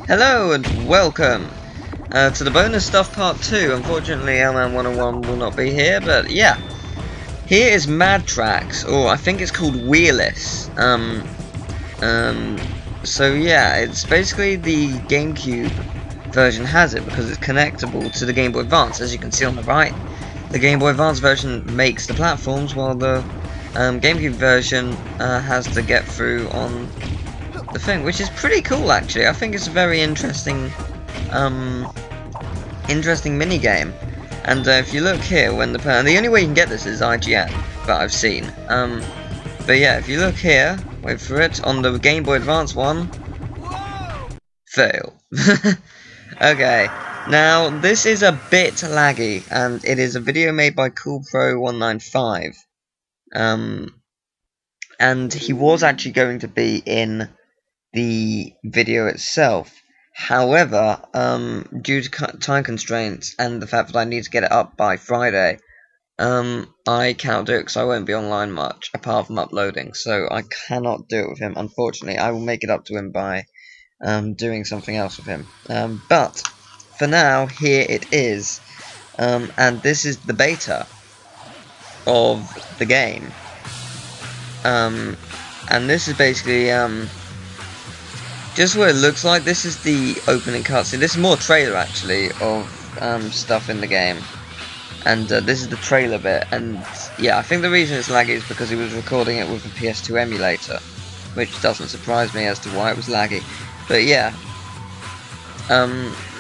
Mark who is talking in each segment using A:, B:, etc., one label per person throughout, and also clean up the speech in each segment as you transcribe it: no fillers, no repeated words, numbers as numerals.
A: Hello and welcome to the bonus stuff part 2. Unfortunately, LM 101 will not be here, but yeah. Here is Mad Tracks, or I think it's called Wheeless. So yeah, it's basically the GameCube version has it because it's connectable to the Game Boy Advance. As you can see on the right, the Game Boy Advance version makes the platforms, while the GameCube version has to get through on the thing, which is pretty cool actually. I think it's a very interesting mini game. And if you look here, when the only way you can get this is IGN that I've seen. But yeah, if you look here, wait for it, on the Game Boy Advance one, fail. Okay, now this is a bit laggy, and it is a video made by CoolPro195. And he was actually going to be in the video itself. However, due to time constraints and the fact that I need to get it up by Friday, I cannot do it because I won't be online much, apart from uploading, so I cannot do it with him, unfortunately. I will make it up to him by doing something else with him. But, for now, here it is. And this is the beta of the game. And this is basically, just what it looks like. This is the opening cutscene. This is more trailer, actually, of stuff in the game. And this is the trailer bit. And yeah, I think the reason it's laggy is because he was recording it with a PS2 emulator, which doesn't surprise me as to why it was laggy. But yeah,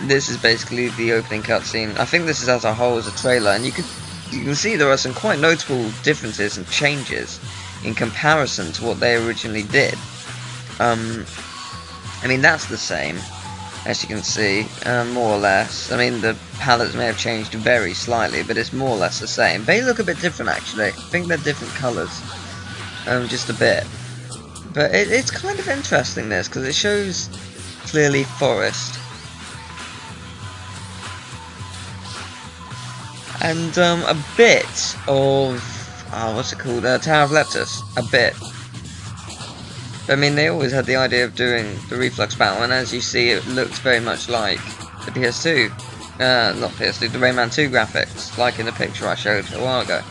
A: this is basically the opening cutscene. I think this is as a whole as a trailer, and you can see there are some quite notable differences and changes in comparison to what they originally did. I mean, that's the same, as you can see, more or less. I mean, the palettes may have changed very slightly, but it's more or less the same. They look a bit different, actually. I think they're different colours, just a bit. But it's kind of interesting, this, because it shows clearly forest. And a bit of, what's it called, Tower of Leptus, a bit. I mean, they always had the idea of doing the reflux battle, and as you see, it looks very much like the PS2, not PS2, the Rayman 2 graphics, like in the picture I showed a while ago.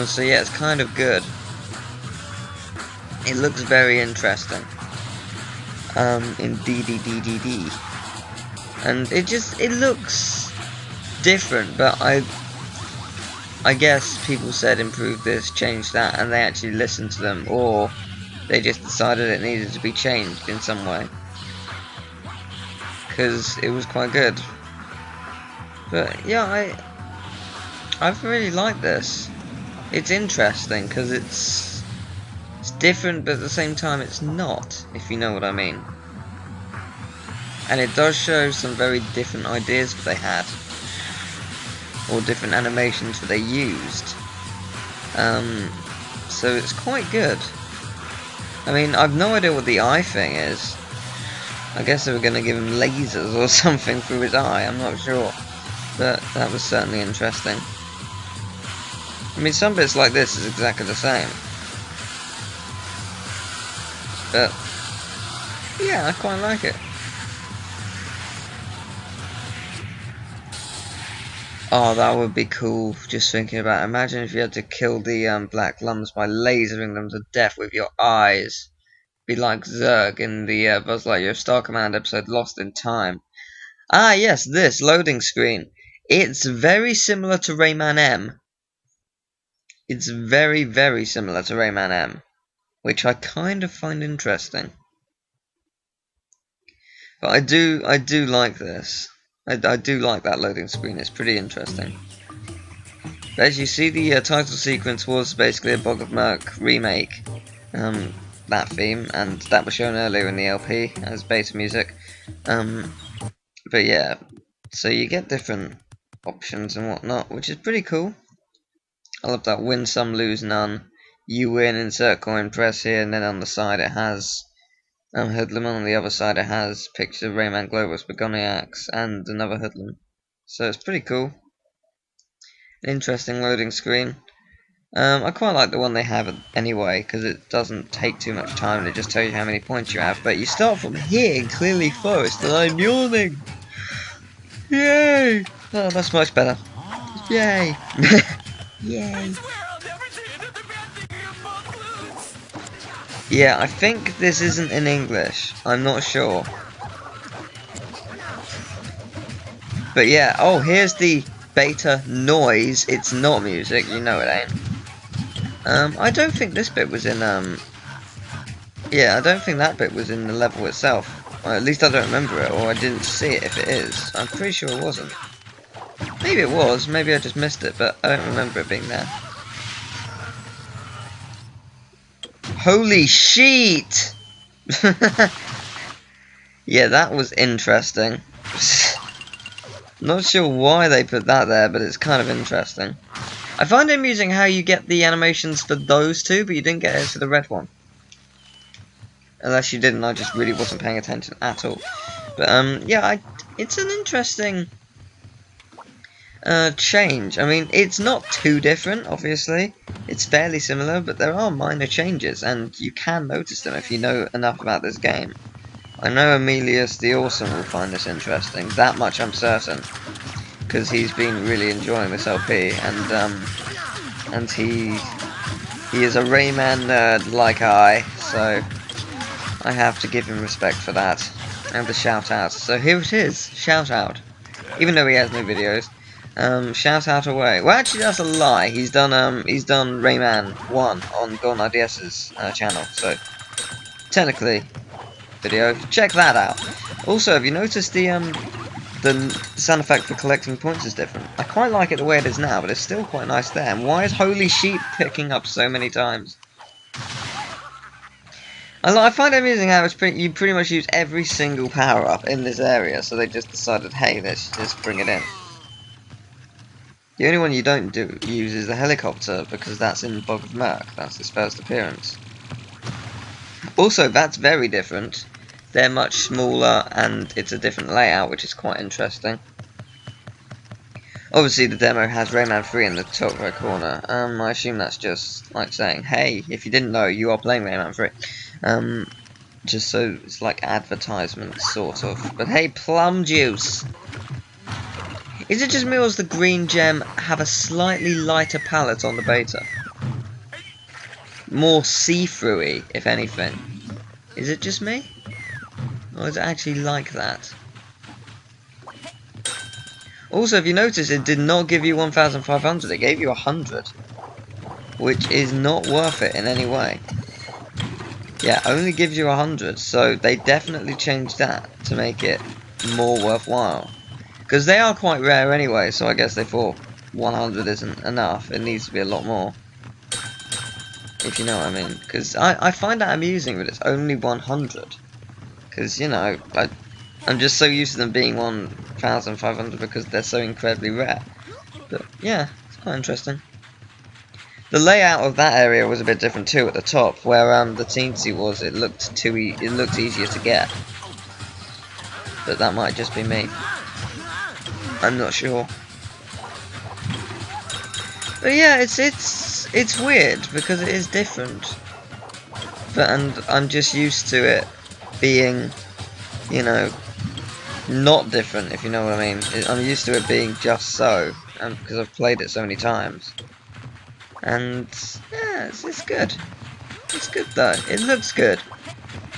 A: So yeah, it's kind of good. It looks very interesting. In DDDDD. And it looks different, but I guess people said improve this, change that, and they actually listened to them, or they just decided it needed to be changed in some way, because it was quite good. But yeah, I've really liked this. It's interesting because it's different, but at the same time it's not, if you know what I mean. And it does show some very different ideas that they had, or different animations that they used. So it's quite good. I mean, I've no idea what the eye thing is. I guess they were going to give him lasers or something through his eye, I'm not sure. But that was certainly interesting. I mean, some bits like this is exactly the same. But yeah, I quite like it. Oh, that would be cool, just thinking about it. Imagine if you had to kill the black lumps by lasering them to death with your eyes. Be like Zurg in the Buzz Lightyear Star Command episode Lost in Time. Ah, yes, this loading screen. It's very similar to Rayman M. It's very, very similar to Rayman M, which I kind of find interesting. But I do like this. I do like that loading screen. It's pretty interesting. But as you see, the title sequence was basically a Bog of Merc remake. That theme, and that was shown earlier in the LP as beta music. But yeah, so you get different options and whatnot, which is pretty cool. I love that win some, lose none. You win, insert coin, press here, and then on the side it has Hoodlum, on the other side it has pictures of Rayman Globus, Begoniacs, and another Hoodlum. So it's pretty cool. An interesting loading screen. I quite like the one they have anyway, because it doesn't take too much time and it just tells you how many points you have. But you start from here in Clearly Forest, and I'm yawning! Yay! Oh, that's much better. Yay! Yay! Yeah, I think this isn't in English. I'm not sure. But yeah, oh, here's the beta noise. It's not music, you know it ain't. I don't think this bit was in, yeah, I don't think that bit was in the level itself. Or at least I don't remember it, or I didn't see it if it is. I'm pretty sure it wasn't. Maybe it was, maybe I just missed it, but I don't remember it being there. Holy sheet! Yeah, that was interesting. Not sure why they put that there, but it's kind of interesting. I find it amusing how you get the animations for those two, but you didn't get it for the red one. Unless you didn't, I just really wasn't paying attention at all. But yeah, it's an interesting change. I mean, it's not too different, obviously. It's fairly similar, but there are minor changes, and you can notice them if you know enough about this game. I know Emilius the Awesome will find this interesting. That much I'm certain, because he's been really enjoying this LP, and he is a Rayman nerd like I, so I have to give him respect for that, and a shout out. So here it is, shout out. Even though he has no videos, shout out away. Well, actually, that's a lie. He's done Rayman 1 on Golden IDS's channel, so technically, video. Check that out. Also, have you noticed the sound effect for collecting points is different? I quite like it the way it is now, but it's still quite nice there. And why is Holy Sheep picking up so many times? I find it amusing how you pretty much use every single power up in this area, so they just decided, hey, let's just bring it in. The only one you don't use is the helicopter, because that's in Bog of Merc. That's his first appearance. Also, that's very different. They're much smaller, and it's a different layout, which is quite interesting. Obviously, the demo has Rayman 3 in the top right corner. I assume that's just like saying, hey, if you didn't know, you are playing Rayman 3. Just so it's like advertisement, sort of. But hey, plum juice! Is it just me, or does the green gem have a slightly lighter palette on the beta? More see-through-y, if anything. Is it just me? Or is it actually like that? Also, if you notice, it did not give you 1,500, it gave you 100. Which is not worth it in any way. Yeah, only gives you 100, so they definitely changed that to make it more worthwhile. Because they are quite rare anyway, so I guess they thought 100 isn't enough, it needs to be a lot more. If you know what I mean. Because I find that amusing that it's only 100. Because, you know, I'm just so used to them being 1,500 because they're so incredibly rare. But, yeah, it's quite interesting. The layout of that area was a bit different too at the top, where the teensy was, it looked easier to get. But that might just be me. I'm not sure. But yeah, it's weird because it is different. And I'm just used to it being, you know, not different, if you know what I mean. I'm used to it being just so, because I've played it so many times. And yeah, it's good. It's good though. It looks good.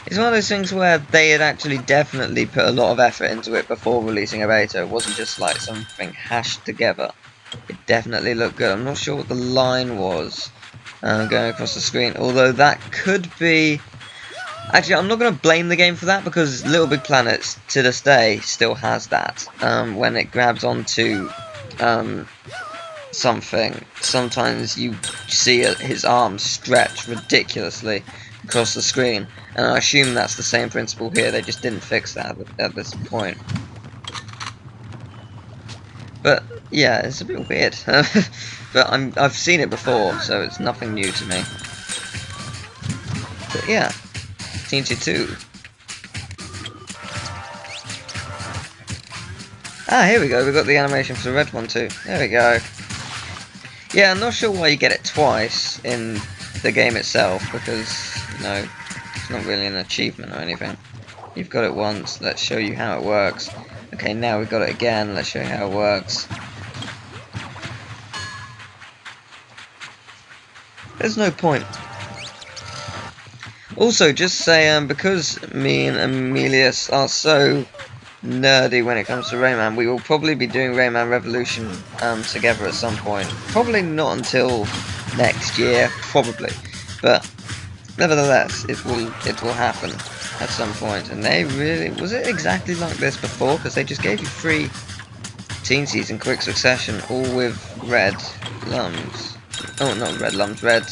A: It's one of those things where they had actually definitely put a lot of effort into it before releasing a beta. It wasn't just like something hashed together. It definitely looked good. I'm not sure what the line was going across the screen, although that could be... Actually, I'm not going to blame the game for that, because Little Big Planet, to this day, still has that. When it grabs onto something, sometimes you see his arms stretch ridiculously across the screen, and I assume that's the same principle here. They just didn't fix that at this point. But yeah, it's a bit weird. But I've seen it before, so it's nothing new to me. But yeah, Teensy 2. Ah, here we go. We got the animation for the red one too. There we go. Yeah, I'm not sure why you get it twice in the game itself, because, you know, it's not really an achievement or anything. You've got it once, let's show you how it works. Okay, now we've got it again, let's show you how it works. There's no point. Also, just say, because me and Emilius are so nerdy when it comes to Rayman, we will probably be doing Rayman Revolution together at some point. Probably not until next year, probably. But nevertheless, it will happen at some point. And they really, was it exactly like this before? Because they just gave you 3 teensies in quick succession, all with red lums. Oh, not red lums, red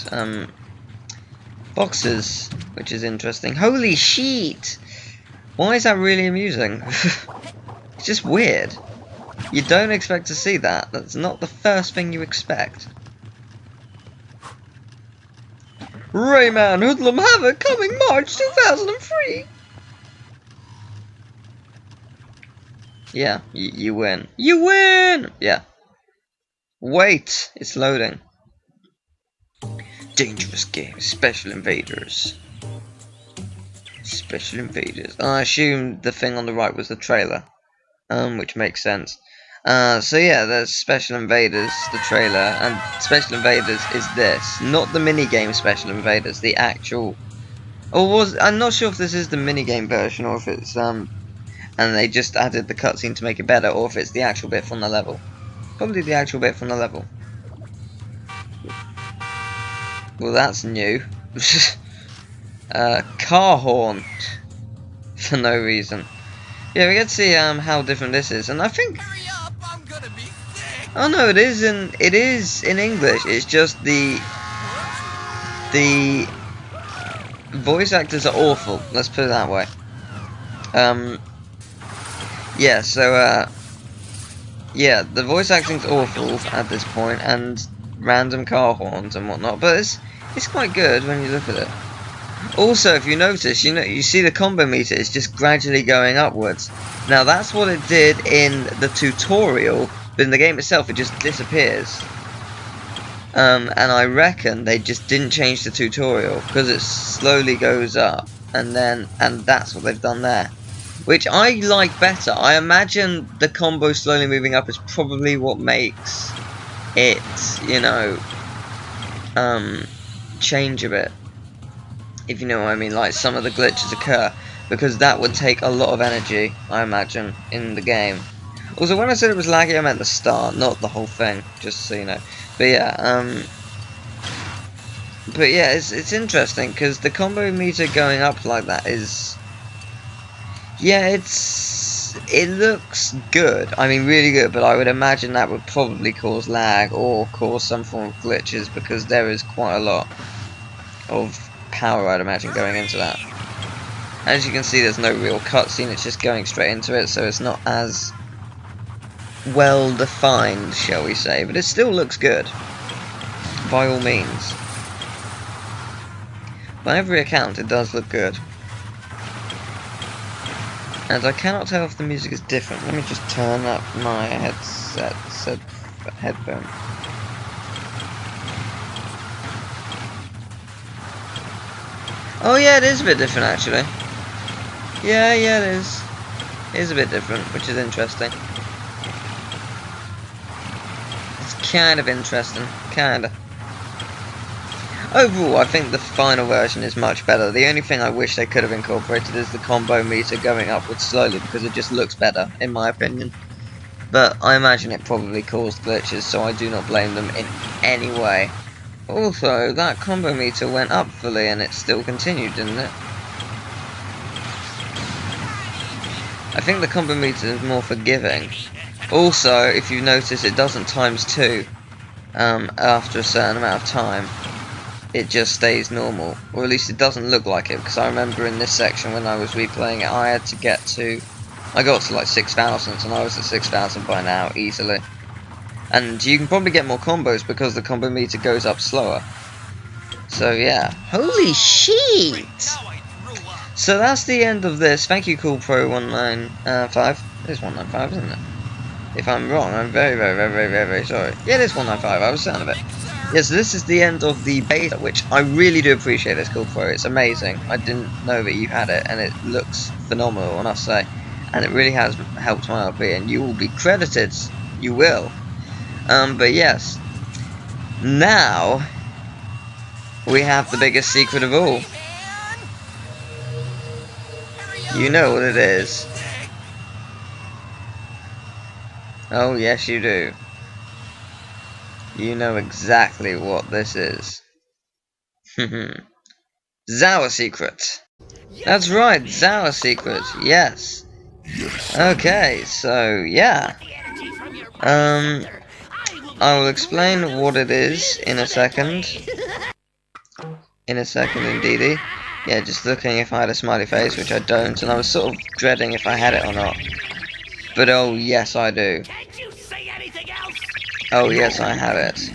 A: boxes, which is interesting. Holy shit! Why is that really amusing? It's just weird. You don't expect to see that. That's not the first thing you expect. Rayman Hoodlum Havoc coming March 2003! Yeah, you win. You win! Yeah. Wait, it's loading. Dangerous game, special invaders. Special invaders. I assume the thing on the right was the trailer, which makes sense. So yeah, there's Special Invaders, the trailer, and Special Invaders is this, not the minigame Special Invaders, the actual. I'm not sure if this is the minigame version or if it's and they just added the cutscene to make it better, or if it's the actual bit from the level. Probably the actual bit from the level. Well, that's new. Car horn for no reason. Yeah, we get to see how different this is, and I think.
B: Hurry up, I'm gonna be sick.
A: Oh no, it is in English. It's just the voice actors are awful. Let's put it that way. Yeah. So yeah, the voice acting's awful at this point, and random car horns and whatnot. But it's quite good when you look at it. Also, if you notice, you see the combo meter is just gradually going upwards. Now that's what it did in the tutorial, but in the game itself it just disappears. And I reckon they just didn't change the tutorial because it slowly goes up, and that's what they've done there, which I like better. I imagine the combo slowly moving up is probably what makes it, change a bit. If you know what I mean, like some of the glitches occur, because that would take a lot of energy, I imagine, in the game. Also, when I said it was laggy, I meant the start, not the whole thing, just so you know. But yeah, it's interesting, because the combo meter going up like that is, yeah, it looks good. I mean, really good, but I would imagine that would probably cause lag, or cause some form of glitches, because there is quite a lot of power, I'd imagine, going into that. As you can see, there's no real cutscene, it's just going straight into it, so it's not as well defined, shall we say, but it still looks good, by all means. By every account, it does look good. And I cannot tell if the music is different. Let me just turn up my headphone. Oh yeah, it is a bit different actually. Yeah, it is. It is a bit different, which is interesting. It's kind of interesting, kinda. Overall, I think the final version is much better. The only thing I wish they could have incorporated is the combo meter going upwards slowly, because it just looks better, in my opinion. But I imagine it probably caused glitches, so I do not blame them in any way. Also, that combo meter went up fully and it still continued, didn't it? I think the combo meter is more forgiving. Also, if you notice, it doesn't times 2 after a certain amount of time. It just stays normal, or at least it doesn't look like it, because I remember in this section when I was replaying it, I got to like 6,000, and I was at 6,000 by now, easily. And you can probably get more combos because the combo meter goes up slower. So yeah. Holy shit! So that's the end of this. Thank you, Cool Pro 195. It is 195, isn't it? If I'm wrong, I'm very, very, very, very, very, very sorry. Yeah, it is 195, I was certain of it. Yes, this is the end of the beta, which I really do appreciate this called for. It's amazing. I didn't know that you had it, and it looks phenomenal, I must say. And it really has helped my LP, and you will be credited. You will. But yes. Now, we have the biggest secret of all. You know what it is. Oh, yes, you do. You know exactly what this is. Xowar secret. That's right, Xowar secret. Yes. Okay, so yeah. I will explain what it is in a second. In a second, indeedy. Yeah, just looking if I had a smiley face, which I don't, and I was sort of dreading if I had it or not. But oh yes, I do. Oh yes, I have it.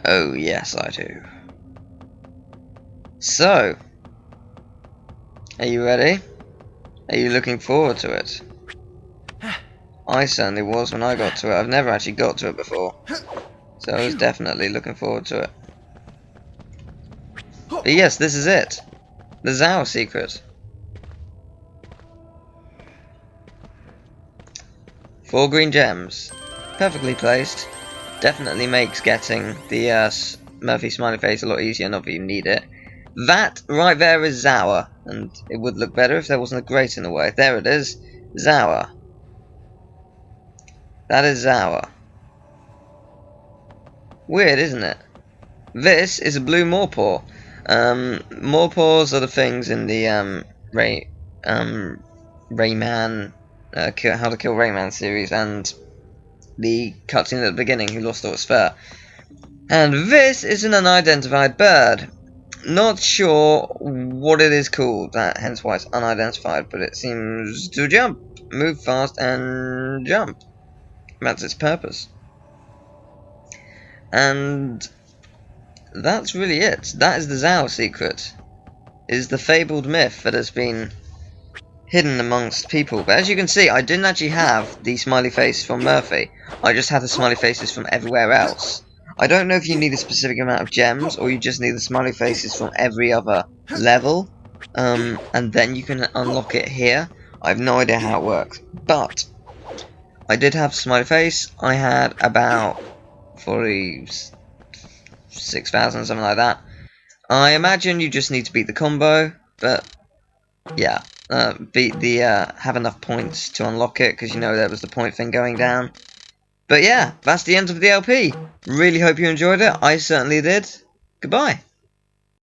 A: Oh yes, I do. So, are you ready? Are you looking forward to it? I certainly was when I got to it. I've never actually got to it before. So I was definitely looking forward to it. But yes, this is it. The Xowar secret. 4 green gems. Perfectly placed. Definitely makes getting the Murphy smiley face a lot easier, not that you need it. That right there is Xowar, and it would look better if there wasn't a grate in the way. There it is. Xowar. That is Xowar. Weird, isn't it? This is a blue Morpaw. Morpaws are the things in the Rayman, How to Kill Rayman series, and the cutscene at the beginning, Who Lost All Its Fur. And this is an unidentified bird. Not sure what it is called, hence why it's unidentified, but it seems to jump, move fast, and jump. That's its purpose. And that's really it. That is the Xowar secret. It is the fabled myth that has been hidden amongst people. But as you can see, I didn't actually have the smiley face from Murphy. I just had the smiley faces from everywhere else. I don't know if you need a specific amount of gems, or you just need the smiley faces from every other level. And then you can unlock it here. I have no idea how it works. But I did have a smiley face. I had about 46,000, something like that. I imagine you just need to beat the combo, but yeah, have enough points to unlock it, because you know there was the point thing going down. But yeah, that's the end of the LP. Really hope you enjoyed it. I certainly did. Goodbye.